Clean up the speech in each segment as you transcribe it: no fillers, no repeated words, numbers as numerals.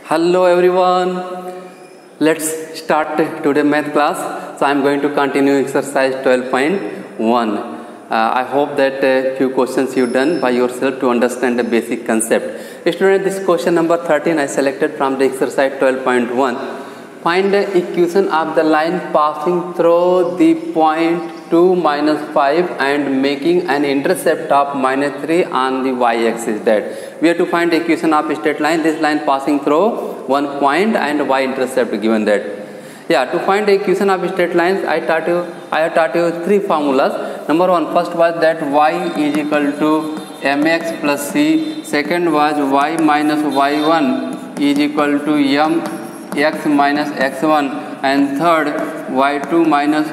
Hello everyone. Let's start today math class. So I am going to continue exercise 12.1. I hope that few questions you done by yourself to understand the basic concept. Student, this question number 13 I selected from the exercise 12.1. Find the equation of the line passing through the point 2 minus 5 and making an intercept of minus 3 on the y-axis. That we have to find the equation of straight line. This line passing through one point and y-intercept given that. Yeah, to find the equation of straight lines, I have taught you three formulas. Number one, first was that y is equal to mx plus c. Second was y minus y1 is equal to m x minus x1, and third y2 minus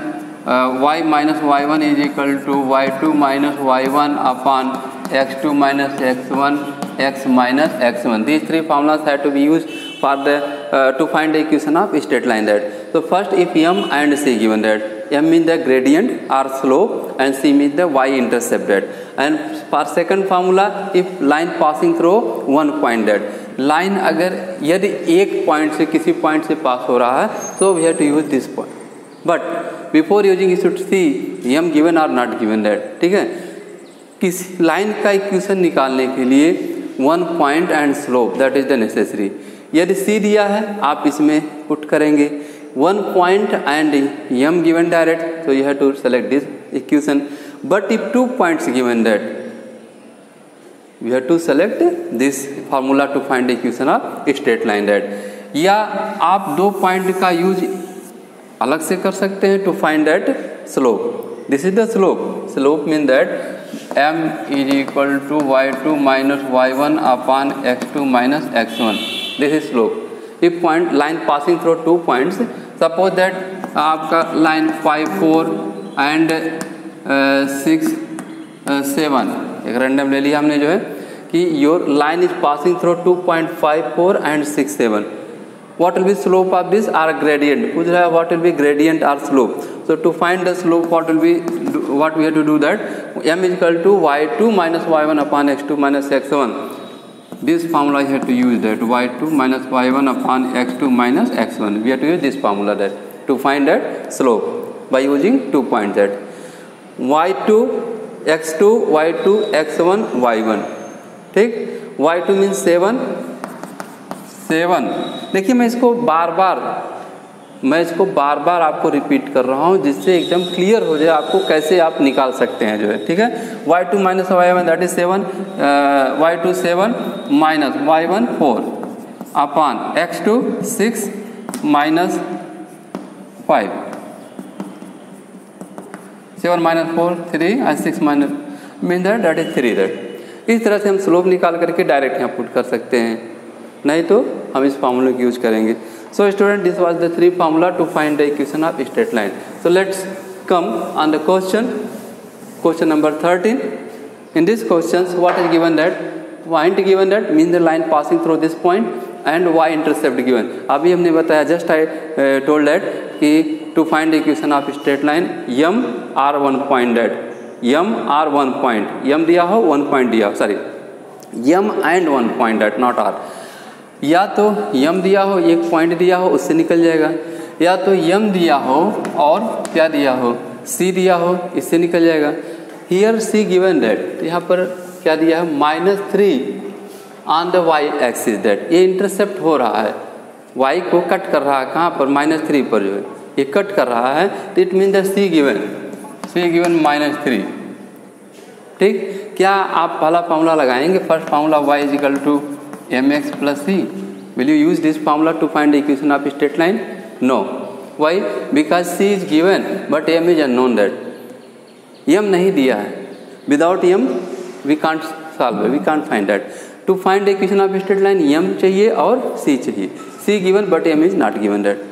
y minus y1 is equal to y2 minus y1 upon x2 minus x1 x minus x1. These three formulas have to be used for the to find the equation of straight line. That so first, if m and c given that m means the gradient or slope and c means the y-intercept that, and for second formula, if line passing through one point that line अगर यदि एक point से किसी point से पास हो रहा है तो we have to use this point, but before using you should see m given और नॉट गिवन दैट. ठीक है, किसी लाइन का इक्वेशन निकालने के लिए one point and slope that is the necessary. यदि सी दिया है आप इसमें पुट करेंगे one point and m given direct, so you have to select this equation. But if two points given that we have to select this formula to find the equation of straight line. that या आप दो point का use अलग से कर सकते हैं to find that slope. This is the slope. Slope mean that m is equal to y2 minus y1 upon x2 minus x1. This is slope. If point line passing through two points, suppose that आपका line 5 4 and 6 7 एक random ले लिया हमने जो है कि your line is passing through 2.54 and 6 7. What will be slope of this or gradient. पूछ रहा है what will be gradient or slope. So to find the slope what we have to do that m is equal to y2 minus y1 upon x2 minus x1. This formula you have to use that y2 minus y1 upon x2 minus x1. We have to use this formula that to find that slope by using two point that y2 x2 y2 x1 y1. ठीक, y2 means 7 7. देखिए मैं इसको बार बार आपको repeat कर रहा हूँ जिससे एकदम क्लियर हो जाए आपको कैसे आप निकाल सकते हैं जो है. ठीक है, y2 minus y1 that is 7, y2 7 minus y1 4 upon x2 6 minus 5. 7 minus 4 3 और 6 minus mean that is 3. That इस तरह से हम स्लोप निकाल करके डायरेक्ट यहाँ पुट कर सकते हैं, नहीं तो हम इस फार्मूले का यूज करेंगे. So student, this was the three formula to find the equation of straight line. So let's come on the question number 13. In this question what is given that point given that mean the line passing through this point and y intercept given. अभी हमने बताया just I told that कि to find the equation of straight line m r one point that m r one point m दिया हो one point दिया हो, sorry m and one point that not r. या तो m दिया हो एक पॉइंट दिया हो उससे निकल जाएगा, या तो m दिया हो और क्या दिया हो c दिया हो इससे निकल जाएगा. here c given that यहाँ पर क्या दिया है -3 on the y axis. That ये इंटरसेप्ट हो रहा है, y को कट कर रहा है कहाँ पर -3 पर जो है ये कट कर रहा है. तो it mean that c given -3. ठीक, क्या आप पहला फार्मूला लगाएंगे first formula y is equal to mx plus c. Will you use this formula to find the equation of straight line? No. Why? Because c is given but m is unknown. That m नहीं दिया है. Without m we can't solve, we can't find that. To find the equation of straight line m चाहिए और c चाहिए. c given but m is not given. That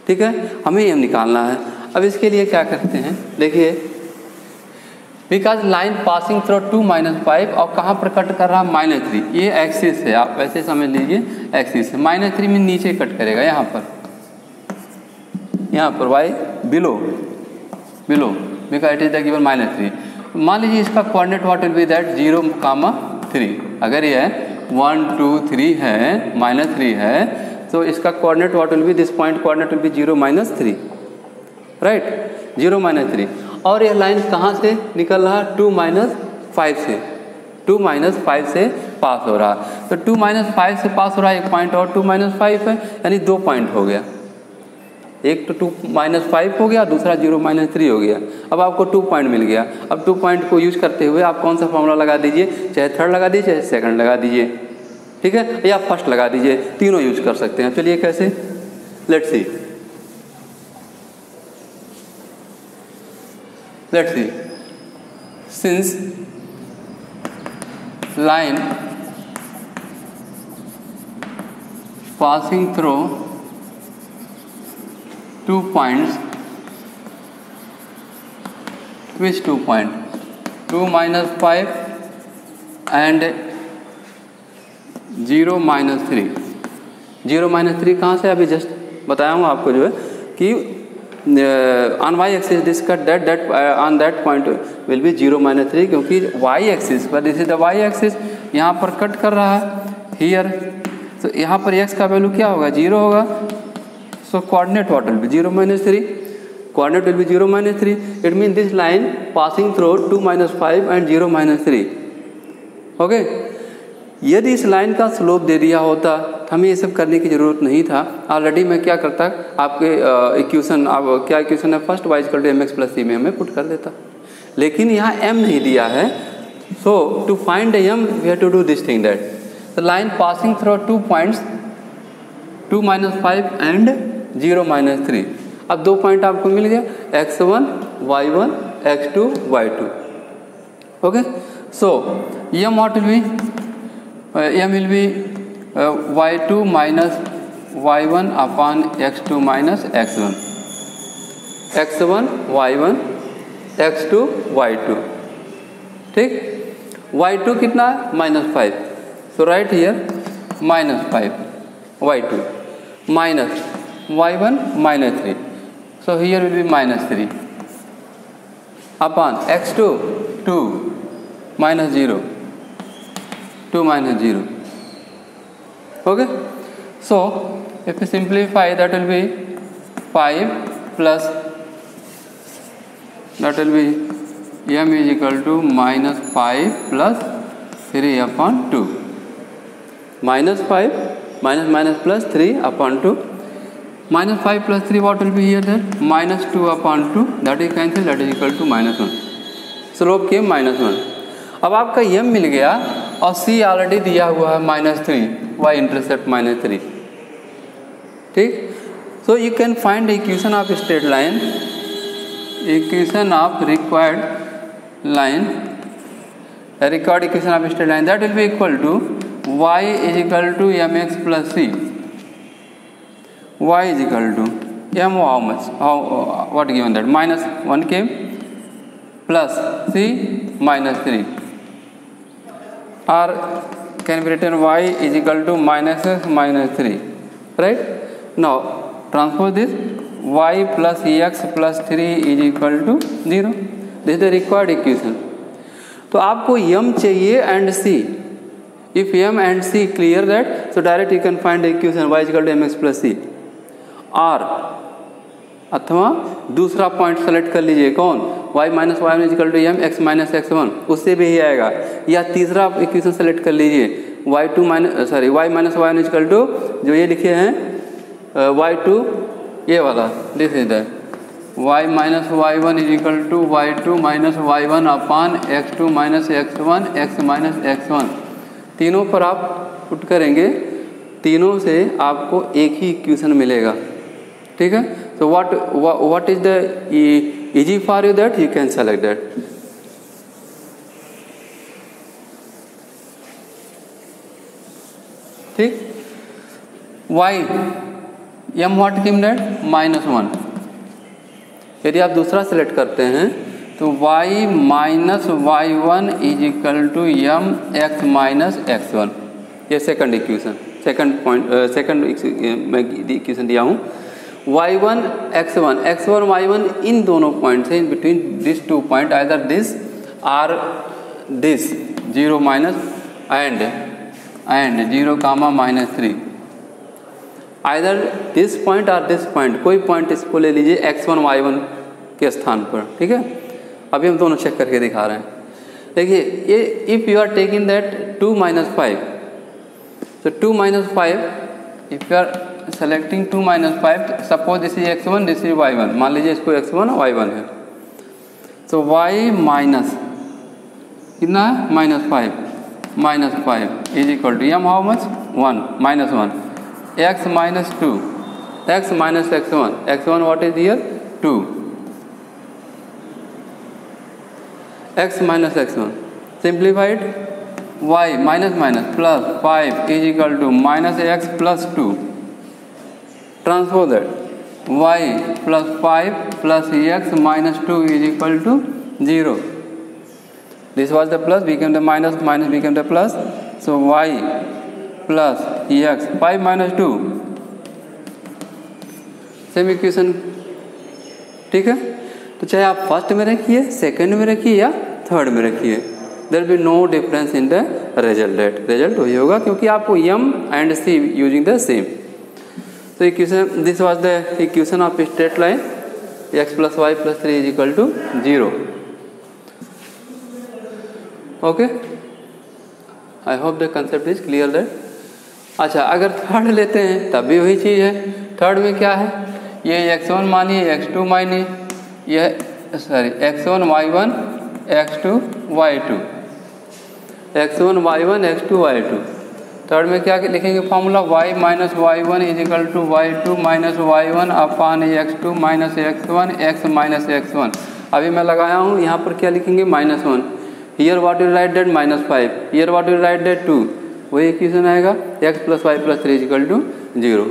ठीक है, हमें m निकालना है. अब इसके लिए क्या करते हैं देखिए, because line passing through 2 minus 5 और कहाँ पर कट कर रहा है -3. ये एक्सिस है, आप वैसे समझ लीजिए एक्सिस है. -3 में नीचे कट करेगा यहाँ पर y below because it is the given -3. मान लीजिए इसका coordinate what will be that 0, 3. अगर ये है 1 2 3 है, -3 है, तो इसका coordinate what will B, this point coordinate will be 0 -3, right, 0 -3। और यह लाइन कहाँ से निकल रहा है, 2 -5 से, 2 -5 से पास हो रहा है। तो 2 -5 से पास हो रहा है, एक पॉइंट और 2 -5 है, यानी 2 पॉइंट हो गया, एक तो 2 -5 हो गया, दूसरा 0 -3 हो गया। अब आपको 2 पॉइंट मिल गया। अब 2 पॉइंट को यूज करते हुए आप कौन सा फॉर्मूला लगा दीजिए, चाहे थर्ड लगा दीजिए, चाहे सेकंड लगा दीजिए, ठीक है, या फर्स्ट लगा दीजिए, तीनों यूज कर सकते हैं। चलिए कैसे, let's see, since line passing through 2 points, which 2 point, 2 -5 and 0 -3, 0 -3 कहाँ से, अभी जस्ट बताया हूँ आपको जो है कि on y axis this cut that on that point will be 0 -3, क्योंकि वाई एक्सिस पर, this is the y axis, यहाँ पर कट कर रहा है हियर, तो यहाँ पर एक्स का वैल्यू क्या होगा, 0 होगा। So coordinate what will be 0 -3, coordinate will be 0 -3। It mean this line passing through 2 -5 and 0 -3, okay. यदि इस लाइन का स्लोप दे दिया होता हमें ये सब करने की ज़रूरत नहीं था। ऑलरेडी मैं क्या करता, आपके इक्वेशन, अब क्या इक्वेशन है, फर्स्ट y = mx + c में हमें पुट कर देता, लेकिन यहाँ m नहीं दिया है। So to find m we have to do this thing, that the line passing through 2 points 2 -5 and 0 -3। अब 2 पॉइंट आपको मिल गया, x1 y1 x2 y2, okay. So m what will B, m will be y2 - y1 upon x2 - x1, x1 y1 x2 y2, ठीक। y2 कितना है, -5, so right here -5 y2 minus y1 -3, so here will be -3 upon x2 2 -0, 2 -0, okay. So if we simplify, that will be 5 plus, that will be m is equal to -5 plus 3 upon 2, -5 minus plus 3 upon 2, -5 plus 3 what will be here, then -2 upon 2, that is cancel, that is equal to -1, slope के -1। अब आपका m मिल गया और c already दिया हुआ है -3, y intercept -3, ठीक। So you can find equation of straight line, equation of required line, required equation of straight line, that will be equal to y is equal to mx plus c, y is equal to m, how much, what given that, -1 came plus c -3, or can be written y is equal to -x -3, right? Now transpose this, y plus x plus 3 is equal to 0, this is the required equation। तो आपको m चाहिए and c, if m and c clear that, so direct you can find the equation y is equal to mx plus c, or अथवा दूसरा point select कर लीजिए, कौन, y - y1 is equal to m x - x1, उससे भी ही आएगा। या तीसरा इक्वेशन सेलेक्ट कर लीजिए, y - y1 is equal to, जो ये लिखे हैं y2, ये वाला, this is that, y - y1 is equal to y2 - y1 upon x2 - x1 x - x1। तीनों पर आप पुट करेंगे, तीनों से आपको एक ही इक्वेशन मिलेगा, ठीक है। So what is the easy for you, that you can select that, ठीक। y m what came that, -1, यदि आप दूसरा सेलेक्ट करते हैं तो y - y1 is equal to m x - x1, ये second equation, second point, second मैं equation दिया हूँ। y1 x1 y1 इन दोनों पॉइंट से, in between this 2 point, either this और this 0 - and and 0 comma -3 either this point और this point, कोई पॉइंट इसको ले लीजिए x1 y1 के स्थान पर, ठीक है। अभी हम दोनों चेक करके दिखा रहे हैं। देखिए ये if you are taking that 2 - 5, तो 2 - 5 if you are selecting 2 - 5, suppose this is x1 this is y1, मान लीजिए इसको x1 और y1 है, तो y माइनस कितना है -5 is equal to m how much 1 -1 x minus 2 x minus x1 what is here 2 x minus x1 simplified y minus plus 5 is equal to minus x plus 2 transpose that y plus 5 plus x minus 2 is equal to 0. This was the plus became the minus became the plus, so y plus x 5 minus 2 same equation, ठीक है। तो चाहे आप first में रखिए, second में रखिए या थर्ड में रखिए, there be no difference in the result वही होगा, क्योंकि आपको m and c using the same. तो equation this was the equation of straight line x plus y plus 3 is equal to 0. Okay, I hope the concept is clear that. अच्छा, अगर third लेते हैं तब भी वही चीज़ है। थर्ड में क्या है, ये x1 मानिए x2 मानिए, यह sorry x1 y1 x2 y2 x1 y1 x2 y2। Third में क्या लिखेंगे formula y minus y1 is equal to y2 minus y1 upon x2 minus x1 x minus x1। अभी मैं लगाया हूँ यहाँ पर क्या लिखेंगे -1, here what you right that -5, here what you right that 2, वही इक्वेशन आएगा x plus y plus 3 is equal to 0.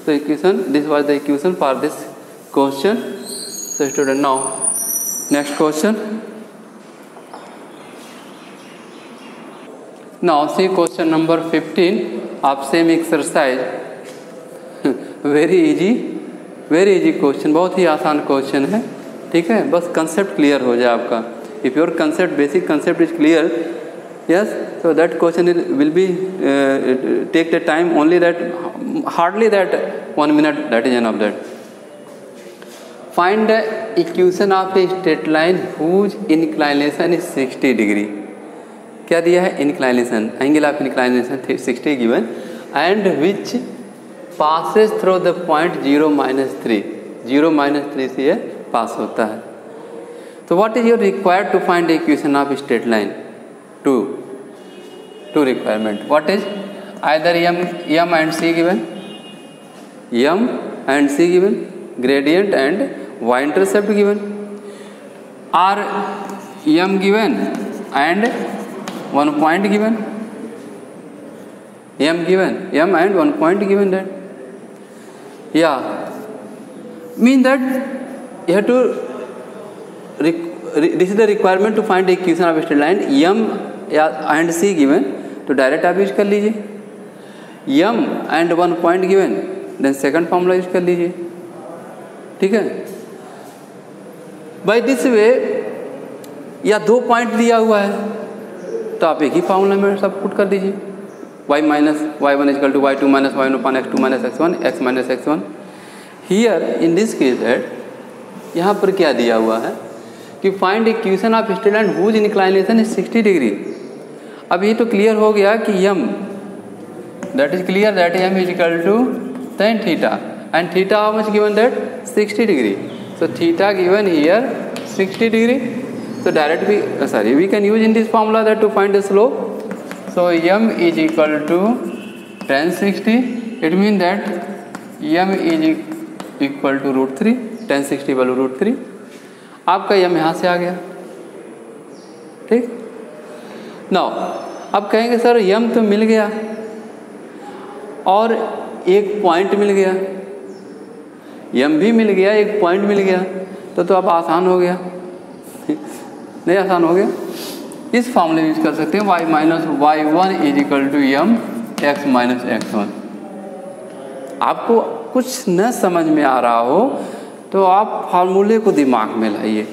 So equation, this was the equation for this question. So student, now next question. Now see question number 15 of same exercise. very easy question, बहुत ही आसान question है, ठीक है। बस concept clear हो जाए आपका। If your concept basic concept is clear, yes, so that question will be take the time only that hardly that 1 minute, that is enough that. Find the equation of a straight line whose inclination is 60 degree. क्या दिया है, inclination, angle of inclination 60 given and which passes through the point 0 - 3 से ये पास होता है। तो what is your required to find the equation of straight line? Two requirement. What is either m and c given, gradient and y intercept given, or m given and 1 point given, m and 1 point given, that yeah mean that you have to this is the requirement to find the equation of straight line, m and c given, तो direct आप use कर लीजिए, m and 1 point given, then second formula use कर लीजिए, ठीक है। By this way, या 2 point दिया हुआ है तो आप एक ही फॉर्मूला में सब पुट कर दीजिए, y minus y1 equal to y2 minus y1 upon x2 minus x1 x minus x1। Here in this case that यहाँ पर क्या दिया हुआ है कि find equation of straight line whose inclination is 60 degree. अब ये तो क्लियर हो गया कि m that is clear that m is equal to tan theta and theta how much given that 60 degree. So theta given here 60 degree, so direct we can use in this formula that to find the slope. So m is equal to tan 60, it means that m is equal to √3, tan 60 value √3। आपका m यहाँ से आ गया, ठीक। Now अब कहेंगे sir m तो मिल गया और एक पॉइंट मिल गया, m भी मिल गया, एक पॉइंट मिल गया, तो अब आसान हो गया, नहीं आसान हो गया। इस फॉर्मूले यूज कर सकते हैं y minus y1 is equal to m x minus x1। आपको कुछ न समझ में आ रहा हो तो आप फार्मूले को दिमाग में लाइए।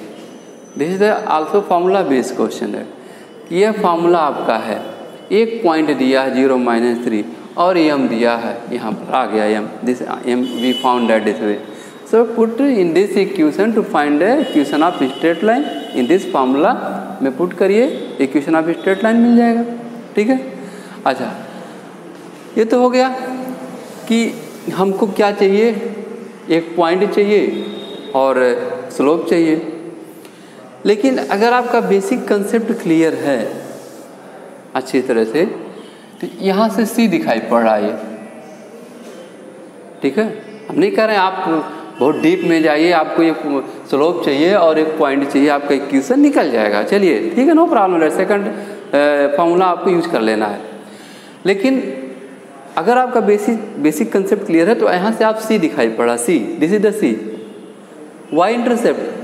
This is also formula based question है, यह फार्मूला आपका है, एक पॉइंट दिया है 0 - 3 और m दिया है, यहाँ पर आ गया m, this m we found that this way. So put in this equation to find the equation of straight line. In this formula में पुट करिए, इक्वेशन ऑफ स्ट्रेट लाइन मिल जाएगा. ठीक है. अच्छा, ये तो हो गया कि हमको क्या चाहिए, एक पॉइंट चाहिए और स्लोप चाहिए. लेकिन अगर आपका बेसिक कंसेप्ट क्लियर है अच्छी तरह से, तो यहाँ से सी दिखाई पड़ रहा है. ठीक है. हम नहीं कह रहे हैं आप बहुत डीप में जाइए, आपको एक स्लोप चाहिए और एक पॉइंट चाहिए, आपका इक्वेशन निकल जाएगा. चलिए ठीक है, नो प्रॉब्लम. सेकंड फार्मूला आपको यूज कर लेना है. लेकिन अगर आपका बेसिक कंसेप्ट क्लियर है तो यहाँ से आप सी दिखाई पड़ा, C, this is the C. Y intercept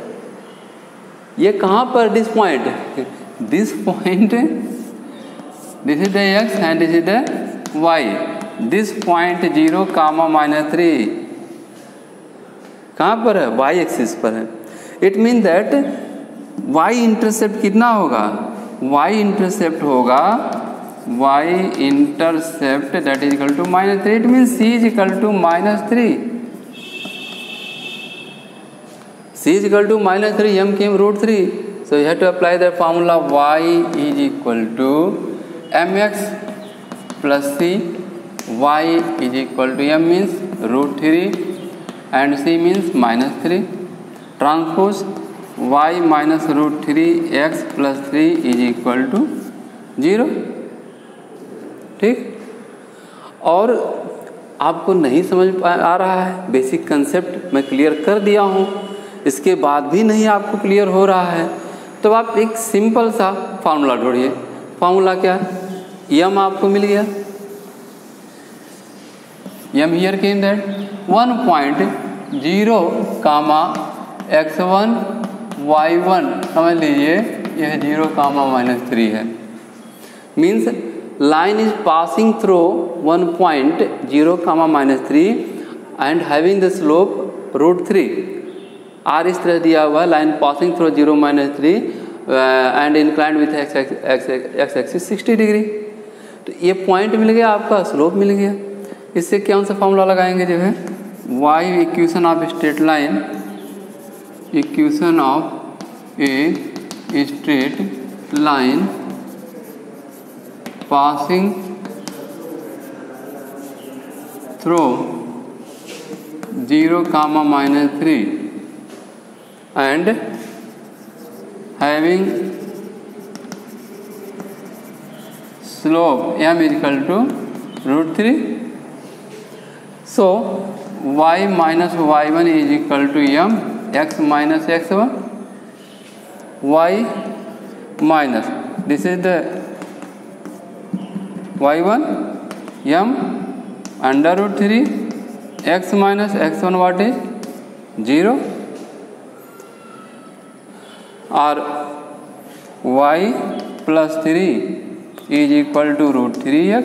ये कहाँ पर, this point, this point, this is the X and this is the Y. This point 0, -3 कहाँ पर है, वाई एक्सिस पर है. It mean that Y intercept कितना होगा, वाई इंटरसेप्ट होगा, Y intercept that is equal to -3. It mean C is equal to -3. C is equal to -3, m came √3. So you have to apply the formula y is equal to mx plus c. Y is equal to m means √3 and c means -3. Transpose y minus √3 x plus 3 is equal to 0. ठीक. और आपको नहीं समझ आ रहा है, basic concept मैं clear कर दिया हूँ, इसके बाद भी नहीं आपको क्लियर हो रहा है, तो आप एक सिंपल सा फार्मूला ढूंढिए. फार्मूला क्या है, m आपको मिल गया, m here came that 1.0, x1 y1, समझ लीजिए यह 0, -3 है. Means line is passing through 1.0, -3 and having the slope √3. Or इस तरह दिया हुआ है, line passing through 0 - 3 and inclined with x axis 60 degree. तो ये पॉइंट मिल गया, आपका स्लोप मिल गया. इससे कौन सा फॉर्मूला लगाएंगे, जो है y equation of straight line, equation of a straight line passing through 0, -3 and having slope m is equal to √3. So y minus y1 is equal to m, x minus x1, y minus, this is the y1, m under √3, x minus x1 what is 0, और y plus 3 is equal to √3x.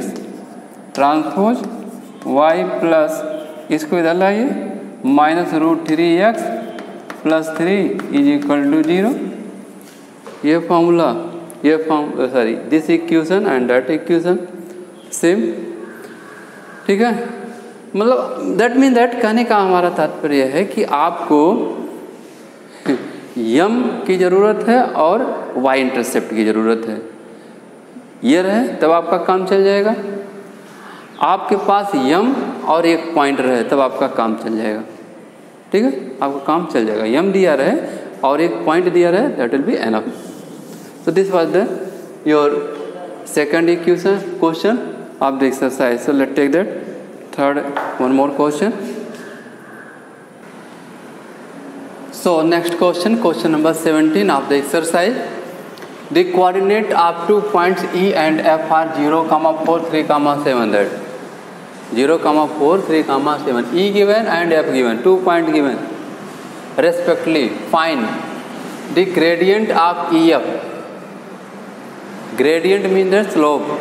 Transpose y plus, इसको इधर लाइए, -√3x plus 3 is equal to 0. ये formula, ये sorry this equation and that equation same. ठीक है. मतलब that mean that, कहने का हमारा तात्पर्य है कि आपको यम की ज़रूरत है और वाई इंटरसेप्ट की ज़रूरत है. ये रहे तब आपका काम चल जाएगा. आपके पास यम और एक पॉइंट रहे तब आपका काम चल जाएगा. ठीक है, आपका काम चल जाएगा. यम दिया रहे और एक पॉइंट दिया रहे, that will be enough. So this was the your second equation question of the exercise. So let's take that third one more question. So next question, question number 17 of the exercise. The coordinate of 2 points E and F are 0, 4, 3, 7. That 0, 4, 3, 7. E given and F given, 2 points given. Respectively, find the gradient of EF. Gradient means the slope.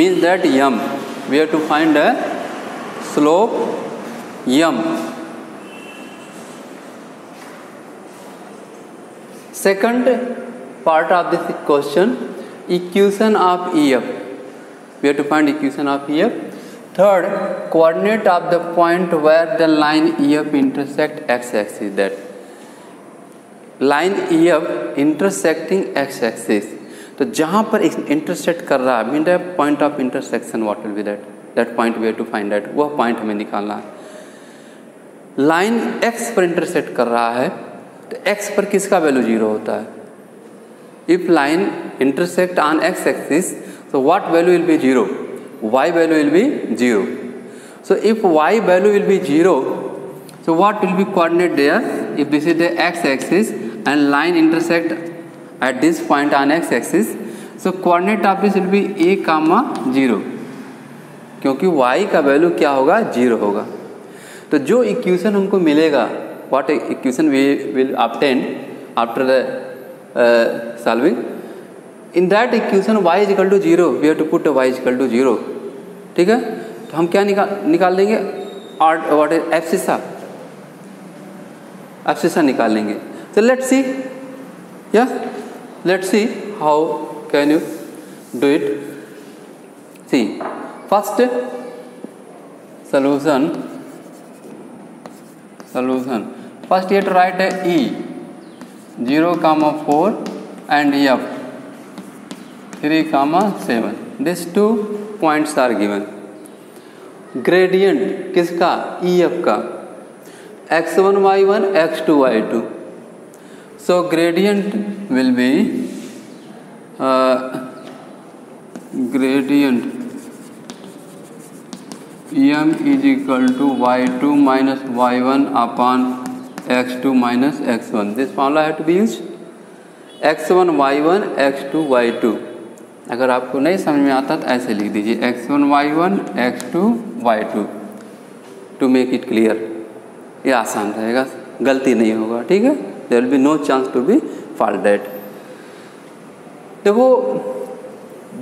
Means that m. We have to find the slope m. Second part of this question, equation of EF. We have to find equation of EF. Third, coordinate of the point where the line EF intersect x-axis. That line EF intersecting x-axis. तो जहाँ पर intersect कर रहा है, mean the point of intersection, what will be that point we have to find that, वह point हमें निकालना है। लाइन x पर इंटरसेक्ट कर रहा है तो x पर किसका वैल्यू 0 होता है? If line intersect on x axis, so what value will be 0? Y value will be 0. So if Y value will be 0, so what will be coordinate there? If this is the x axis and line intersect at this point on x axis, so coordinate of this will be a comma 0, क्योंकि y का value क्या होगा? 0 होगा। तो जो equation हमको मिलेगा, what equation we will obtain after the solving, in that equation y is equal to 0, we have to put y is equal to 0, ठीक है। तो हम क्या निकाल देंगे? और व्हाट इज एब्सिसा निकाल लेंगे। तो लेट्स सी, या let's see how can you do it. See first solution, first you have to write E 0,4 and F 3,7. These 2 points are given. Gradient किसका? EF का, x1 y1 x2 y2. So gradient will be gradient M is equal to y2 minus y1 upon x2 minus x1. This formula has to be used. x1 y1 x2 y2. अगर आपको नहीं समझ में आता तो ऐसे लिख दीजिए x1 y1 x2 y2 to make it clear. ये आसान रहेगा, गलती नहीं होगा, ठीक है। There will be no chance to be fault that. देखो,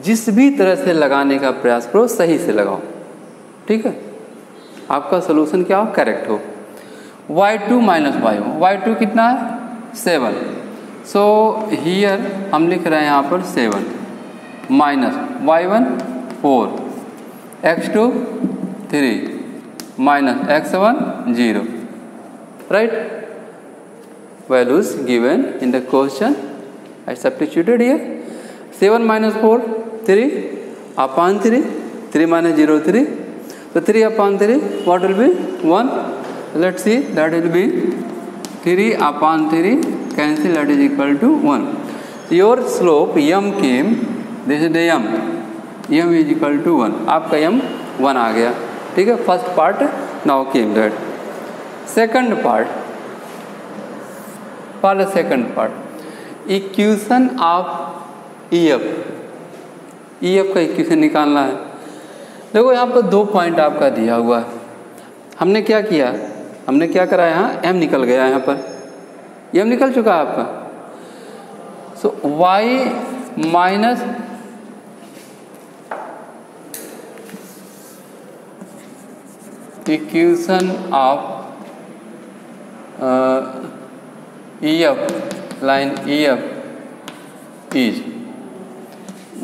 जिस भी तरह से लगाने का प्रयास करो सही से लगाओ, ठीक है। आपका सोल्यूशन क्या हो? करेक्ट हो। y2 माइनस y1, y2 कितना है? 7। सो हियर हम लिख रहे हैं यहाँ पर 7 minus y1 4, x2 3 minus x1 0, right. Values given in the question, I substituted here. 7 minus 4 3 upon 3 minus 0 3, so 3 upon 3 what will be? 1. Let's see, that will be 3 upon 3 cancel, that is equal to 1. Your slope m came, this is the m is equal to 1. आपका m 1 आ गया, ठीक है। First part now came that. Second part, for the second part, equation of EF का equation निकालना है। देखो यहाँ पर 2 पॉइंट आपका दिया हुआ है। हमने क्या किया? हमने क्या करा? यहाँ m निकल गया, यहाँ पर m निकल चुका है आपका। So y minus equation of EF, line EF is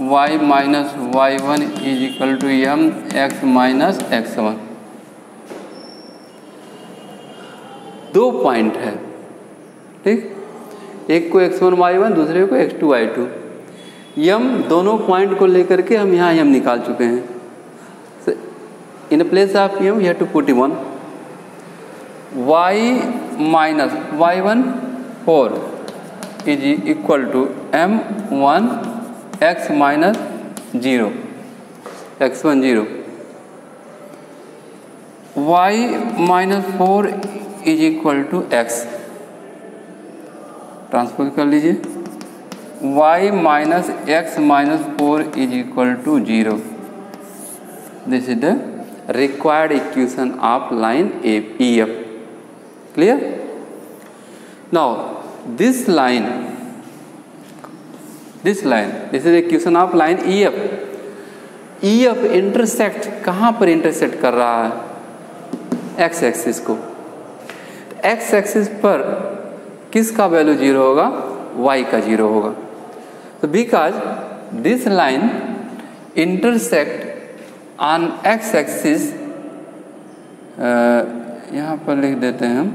y minus y1 is equal to m x minus x1। 2 point है, ठीक। एक को x1 y1, दूसरे को x2 y2। m दोनों पॉइंट को लेकर के हम यहाँ m निकाल चुके हैं। In place of m you have to put 1। y minus y1 4 is equal to m1 x minus 0 x1 0। y minus 4 is equal to x, transpose कर लीजिए। y minus x minus 4 is equal to 0। This is the required equation of line EF। Clear? Now this line, this is equation of line EF. EF intersect कहाँ पर intersect कर रहा है? x axis को। x axis पर किसका value 0 होगा? y का 0 होगा। तो because this line intersect on X axis, यहाँ पर लिख देते हैं हम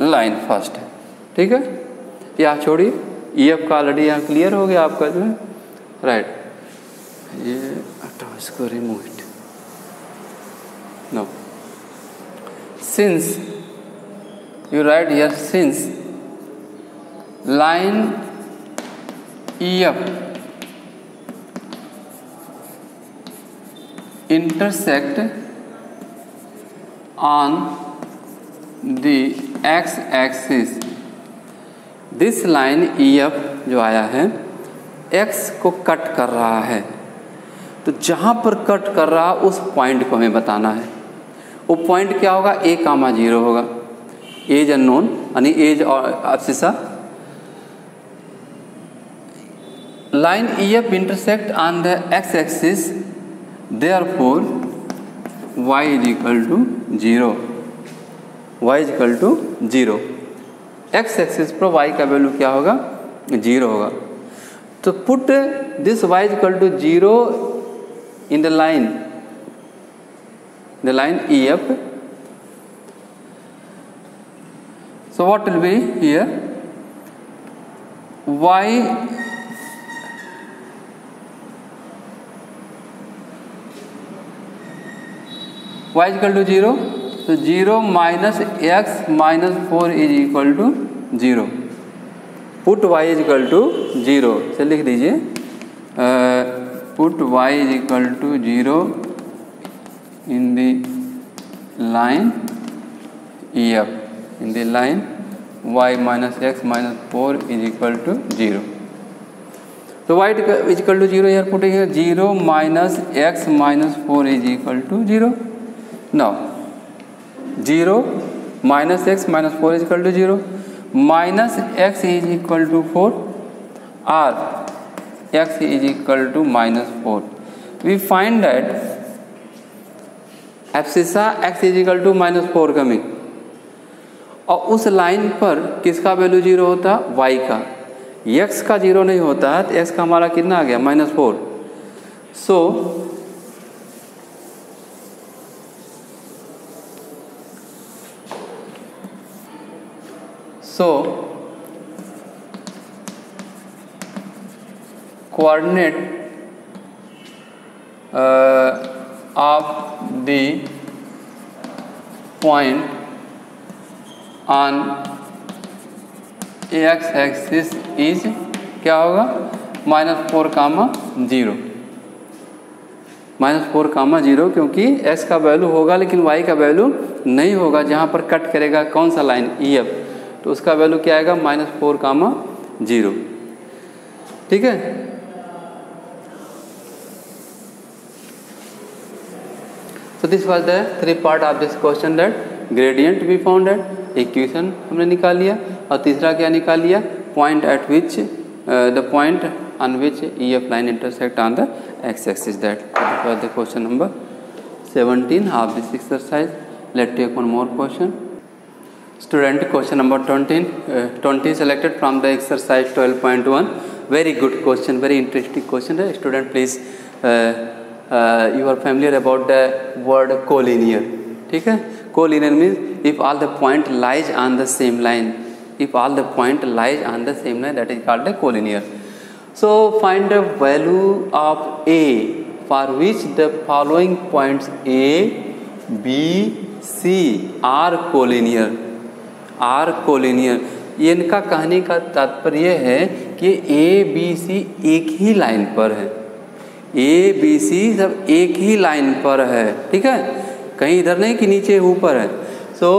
लाइन फर्स्ट है, ठीक है। या छोड़िए, EF का ऑलरेडी यहाँ क्लियर हो गया आपका जो है, राइट। ये हटाओ, इसको remove it. No, since you write here, since line EF intersect on the x axis, this line EF जो आया है x को कट कर रहा है, तो जहाँ पर कट कर रहा उस पॉइंट को हमें बताना है। वो पॉइंट क्या होगा, a,0 होगा, एज अननोन यानी as abscissa. Line EF intersect on the x axis, therefore y is equal to 0, y is equal to 0। X axis पर y का वैल्यू क्या होगा, 0 होगा। तो put this y is equal to 0 in the line EF. So what will be here, y is equal to 0, so 0 minus x minus 4 is equal to 0. Put y is equal to 0, से लिख दीजिए, put y is equal to 0 in the line EF, in the line y minus x minus 4 is equal to 0. So y is equal to 0, here putting here 0 minus x minus 4 is equal to 0. Now 0 minus x minus 4 is equal to 0, minus x is equal to 4 or x is equal to minus 4. We find that abscissa x is equal to minus 4 coming, और उस line पर किसका value 0 होता, y का। x का 0 नहीं होता है, तो x का हमारा कितना आ गया, -4। So coordinate of the point on X axis is क्या होगा, -4, -0, -4, क्योंकि x का वैल्यू होगा लेकिन y का वैल्यू नहीं होगा। जहाँ पर कट करेगा कौन सा लाइन, EF, तो उसका वैल्यू क्या आएगा, -4, 0, ठीक है। So this was the 3 part of this question, that gradient we found that, equation हमने निकाल लिया, और तीसरा क्या निकाल लिया, point at which the point on which EF line intersect on the x axis, that was the question number 17 of this exercise. Let take one more question. Student, question number 20 selected from the exercise 12.1. Very good question, very interesting question. Student, please, you are familiar about the word collinear. ठीक है, collinear means if all the point lies on the same line. If all the point lies on the same line, that is called a collinear. So find the value of A for which the following points A, B, C are collinear. Are collinear. ये इनका कहने का तात्पर्य है कि ए B सी एक ही line पर है. ए बी सी सब एक ही लाइन पर है. ठीक है, कहीं इधर नहीं कि नीचे ऊपर है. So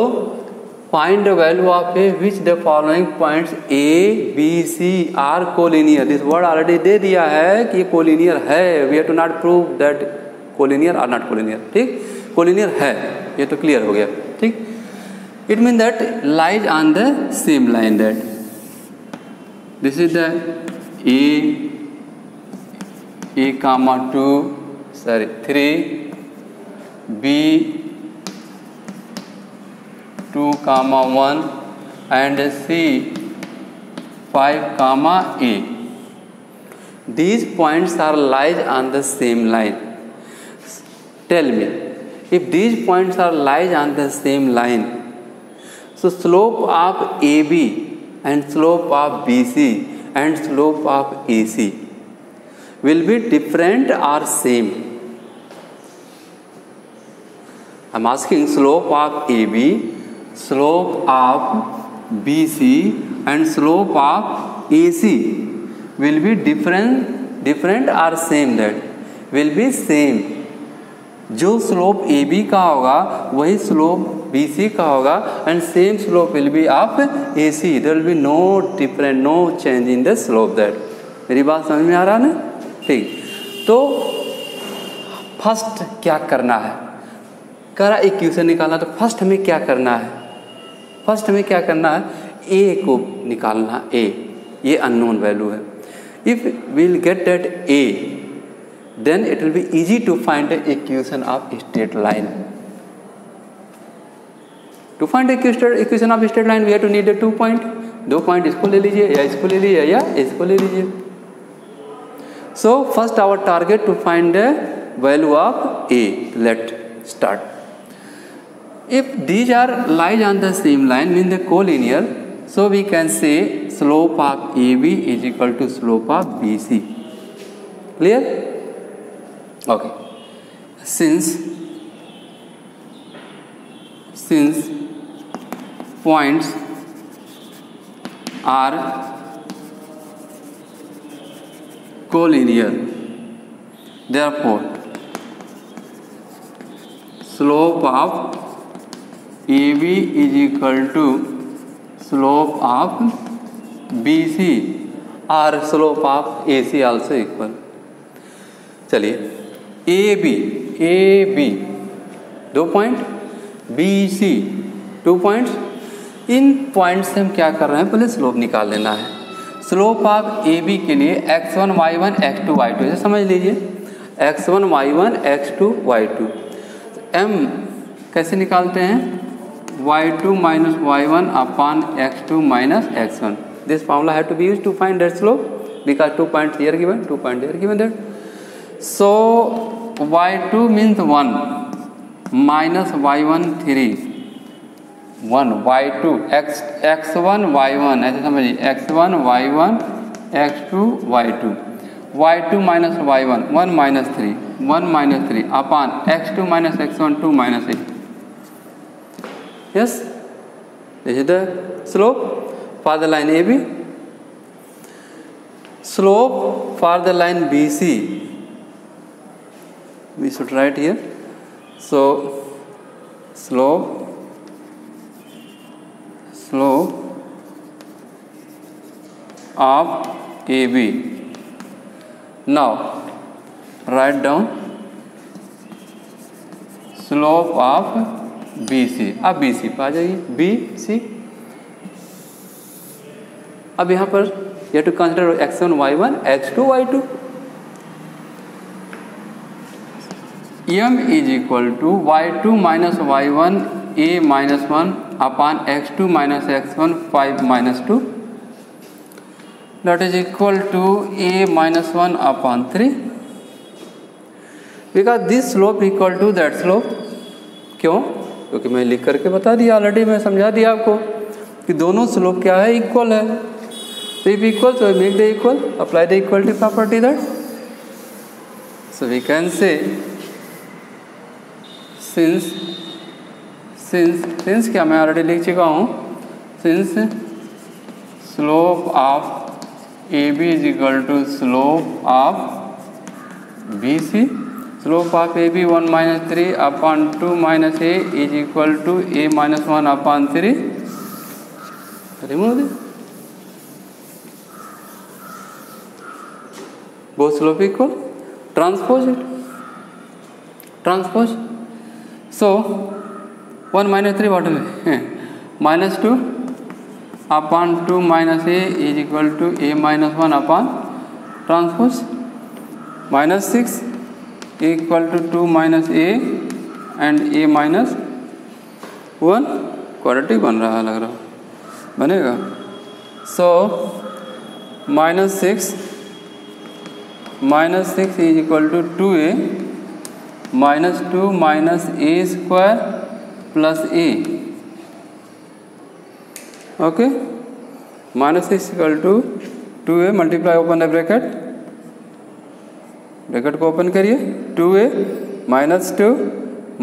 find the value of A which the following points A B C are collinear. This word already दे दिया है कि ये कोलिनियर है. We have to not prove that collinear are not collinear. ठीक, कोलिनियर है, ये तो क्लियर हो गया. ठीक, it means that lies on the same line. That this is the a comma 2 3 b 2 comma 1 and c 5 comma a. These points are lies on the same line. tell me, if these points are lies on the same line, so slope of AB and slope of BC and slope of AC will be different or same? I am asking slope of AB, slope of BC and slope of AC will be different or same? That will be same. जो slope AB का होगा वही slope BC का होगा and same slope will be of AC. There will be no different, no change in the slope. That मेरी बात समझ में आ रहा है ना? ठीक. तो फर्स्ट क्या करना है, करा इक्वेशन निकालना. तो फर्स्ट हमें क्या करना है, फर्स्ट हमें क्या करना है, A को निकालना. A ये अननोन वैल्यू है. If will get that A, then it will be easy to find the equation of straight line. To find the equation of straight line we have to need the 2 point. 2 point इसको ले लीजिए या इसको ले लीजिए या इसको ले लीजिए. So first our target to find the value of A. Let's start. If these are lies on the same line, mean the collinear, so we can say slope of AB is equal to slope of BC. Clear? Okay. Since points are collinear, therefore slope of AB is equal to slope of BC or slope of AC also equal. चलिए AB 2 point, BC 2 points. इन point से हम क्या कर रहे हैं, पहले slope निकाल लेना है. स्लोप ऑफ AB के लिए x1 y1 x2 y2 ऐसे समझ लीजिए. x1 y1 x2 y2. m कैसे निकालते हैं, y2 minus y1 upon x2 minus x1. This formula have to be used to find that slope because 2 points here given, 2 points here given that. So y2 means 1 minus y1 3, 1 y2 x1 y1 ऐसे समझिए, x1 y1 x2 y2, y2 minus y1 1 minus 3, 1 minus 3 upon x2 minus x1 2 minus 8. Yes, this is the slope for the line AB. Slope for the line BC we should write here. So slope of AB. Now write down slope of BC. अब BC पे आ जाइए, BC. अब यहाँ पर you have to consider x1 y1 x2 y2. m is equal to y2 minus y1 a minus 1 upon x2 minus x1 5 minus 2, that is equal to a minus 1 upon 3, because this slope equal to that slope. क्यों? क्योंकि मैं लिख करके बता दिया already, मैं समझा दिया आपको कि दोनों स्लोप क्या है, इक्वल है. So if equal, so make the equal, apply the equality property that. So we can say since क्या मैं ऑलरेडी लिख चुका हूँ, since slope of AB is equal to slope of BC, slope of AB 1 minus 3 upon 2 minus A is equal to A minus 1 upon 3. Remove this. Both slope equal. Transpose it. Transpose. So 1 minus 3 what will be? Minus 2 upon 2 minus A is equal to A minus 1 upon transpose. Minus 6 equal to 2 minus A and A minus 1. Quadratic बन रहा है, लग रहा बनेगा. So minus 6 is equal to 2A -2 minus a square plus a, okay, minus equal to 2a multiply open the bracket, bracket को open करिए, 2a minus 2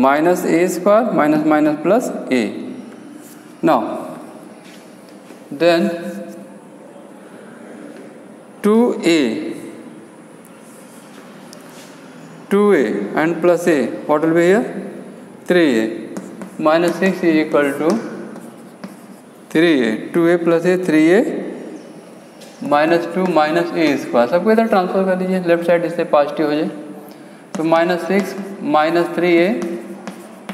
minus a square minus minus plus a. Now then 2a and plus a, what will be here? 3a minus 6 is equal to 3a, 2a plus a 3a minus 2 minus a square, सबको इधर transfer कर दीजिए, left side इससे positive हो जाए, तो -6 minus 3a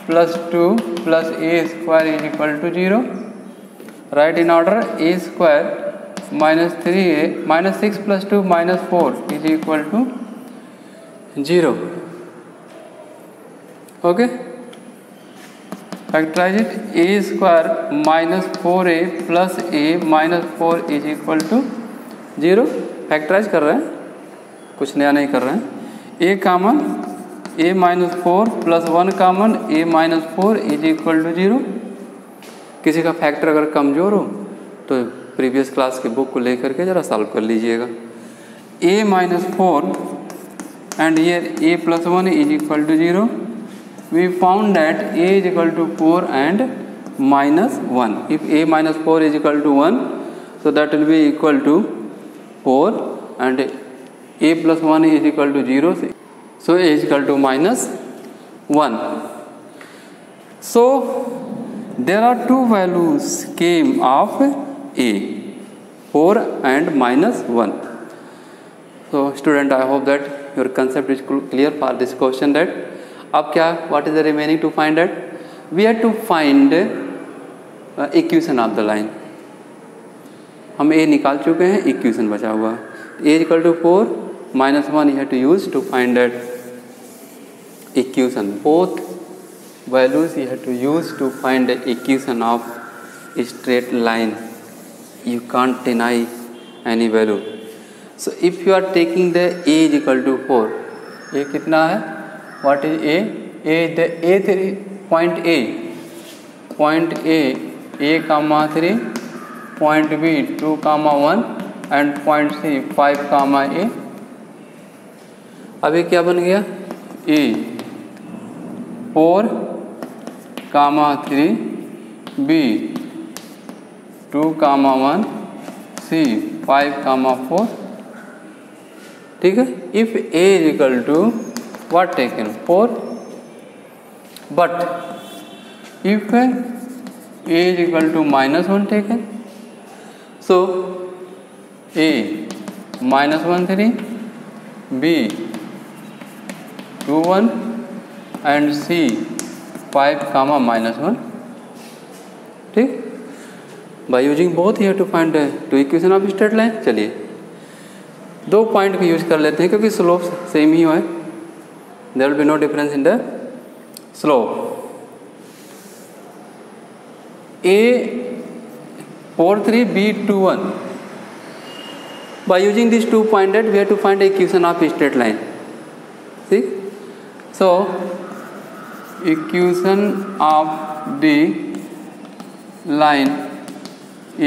plus 2 plus A square is equal to 0, right in order, A square minus 3a minus 6 plus 2 minus 4 is equal to 0, okay, factorise it, A square minus 4a plus A minus 4 is equal to 0, factorise कर रहे हैं, कुछ नया नहीं कर रहे हैं, A common A minus 4 plus 1 common A minus 4 is equal to 0। किसी का फैक्टर अगर कमज़ोर हो तो प्रीवियस क्लास के बुक को लेकर के ज़रा सॉल्व कर लीजिएगा, ए minus 4 and here a plus 1 is equal to 0. We found that a is equal to 4 and minus 1. If a minus 4 is equal to 1, so that will be equal to 4 and a plus 1 is equal to 0. So a is equal to minus 1. So there are two values came of a, 4 and minus 1. So student, I hope that your concept is clear for this question. That अब क्या, what is the remaining to find that? We have to find equation of the line. हम a निकाल चुके हैं, equation बचा हुआ, a is equal to 4 minus 1 you have to use to find that equation. Both values you have to use to find the equation of a straight line. You can't deny any value. So if you are taking the a is equal to 4, a कितना है, what is a? A is the a3 point a comma 3, point b 2 comma 1 and point c 5 comma a। अभी क्या बन गया, a 4 comma 3, b 2 comma 1, c 5 comma 4, ठीक है। If a is equal to what taken, 4, but if a is equal to minus 1 taken, so a minus 1 3, b 2 1 and c 5 comma minus 1, ठीक। By using both you have to find two equation of straight line. चलिए दो point को use कर लेते हैं क्योंकि slope same ही है, there will be no difference in the slope. a 4 3 b 2 1, by using these 2 points we have to find the equation of straight line. See, so equation of the line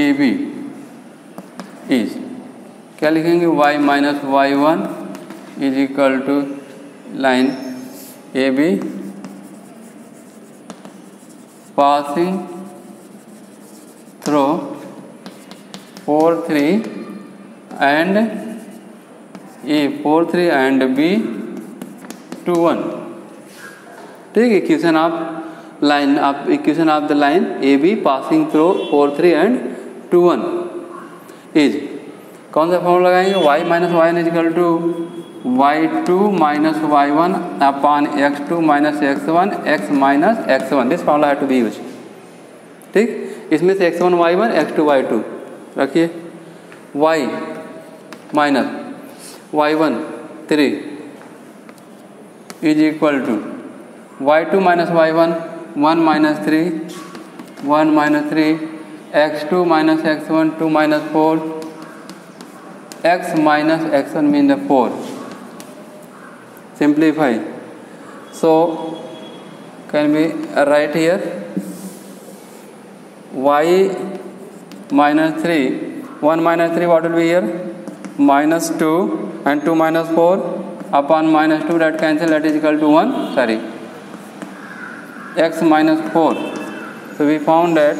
AB is, क्या लिखेंगे, y minus y1 is equal to line a b passing through 4 3 and a 4 3 and b 2 1, ठीक। Equation of line, आप equation of the line a b passing through 4 3 and 2 1 is, कौन सा formula लगाएंगे, y minus y one is equal to y2 minus y1 upon x2 minus x1 x minus x1, this formula have to be use, ठीक। इसमें से x1 y1 x2 y2 रखिए, y minus y1 3 is equal to y2 minus y1 1 minus 3 1 minus 3 x2 minus x1 2 minus 4 x minus x1 mean the 4, simplify, So can we write here y minus 3, 1 minus 3, what will be here? Minus 2, and 2 minus 4 upon minus 2, that cancel, that is equal to 1, sorry, x minus 4. So we found that,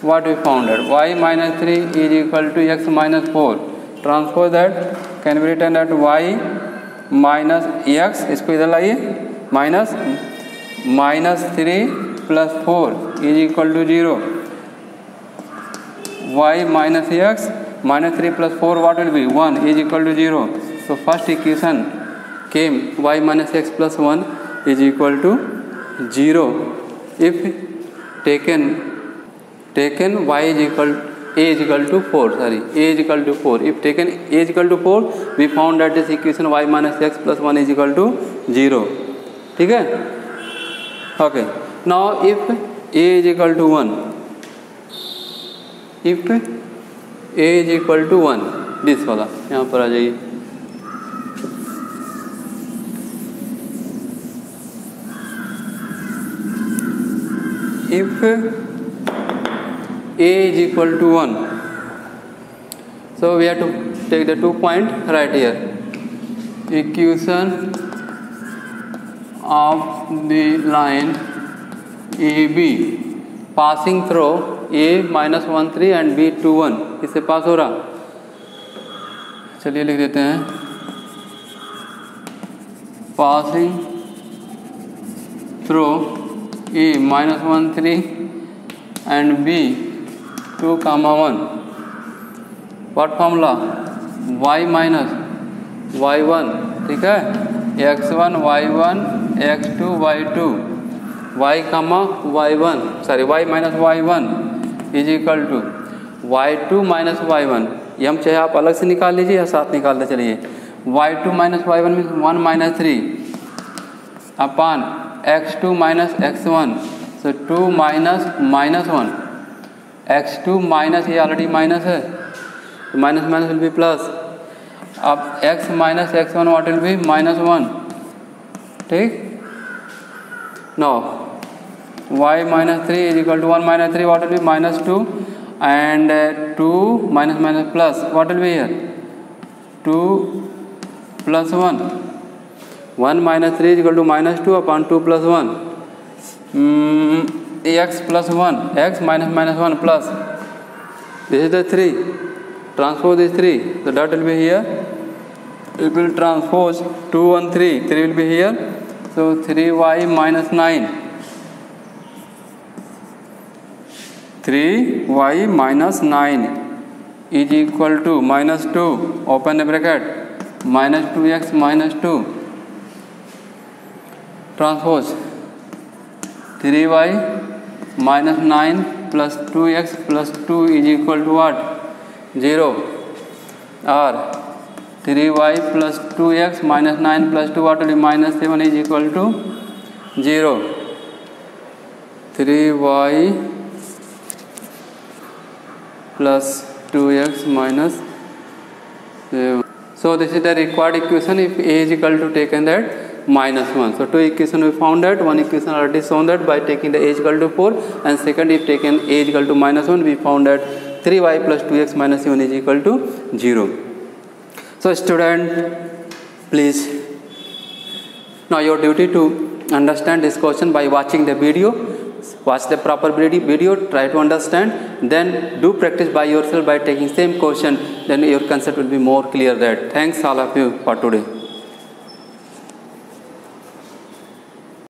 what we found that y minus 3 is equal to x minus 4. Transpose that, can be written that y minus x, इसको इधर लाइए, minus 3 plus 4 is equal to 0. y minus x minus 3 plus 4, what will be? 1 is equal to 0. So first equation came y minus x plus 1 is equal to 0. If taken y is equal, a is equal to 4, sorry, a is equal to 4. If taken a is equal to 4, we found that this equation y minus x plus 1 is equal to 0. ठीक है? Okay. Now if a is equal to 1, if a is equal to 1, this वाला यहाँ पर आ जाइए, if a is equal to 1, so we have to take the 2 point right here. Equation of the line AB passing through a minus 1 3 and b 2 1, इससे पास हो रहा, चलिए लिख देते हैं, passing through a minus 1 3 and b 2 comma 1. What formula? y minus y1, ठीक है, x1 y1 x2 y2, y comma y1, sorry, y minus y1 is equal to y2 minus y1. ये हम चाहे आप अलग से निकाल लीजिए या साथ निकाल दे, चलिए, y2 minus y1 means 1 minus 3 upon x2 minus x1, so 2 minus minus 1, x2 minus, ये ऑलरेडी माइनस है, minus minus will be plus, अब x minus x1 what will be? minus 1, ठीक. Now y minus 3 is equal to 1 minus 3, what will be? minus 2, and 2 minus minus plus, what will be here? 2 plus 1. 1 minus 3 is equal to minus 2 upon 2 plus 1. X plus 1, x minus minus 1 plus, this is the 3, transpose is 3, so that will be here, it will transpose 2 1 3, 3 will be here, so 3y minus 9, 3y minus 9 is equal to minus 2, open the bracket, minus 2x minus 2, transpose 3y minus 9 plus 2x plus 2 is equal to what? 0, or 3y plus 2x minus 9 plus 2, what will be? minus 7 is equal to 0. 3y plus 2x minus 7. So this is the required equation if a is equal to taken that minus 1. So two equation we found that, one equation already shown that by taking the a is equal to 4, and second if taken a is equal to minus 1, we found that 3y plus 2x minus 7 is equal to 0. So student, please, now your duty to understand this question by watching the video. Watch the proper video, try to understand, then do practice by yourself by taking same question, then your concept will be more clear. That thanks all of you for today.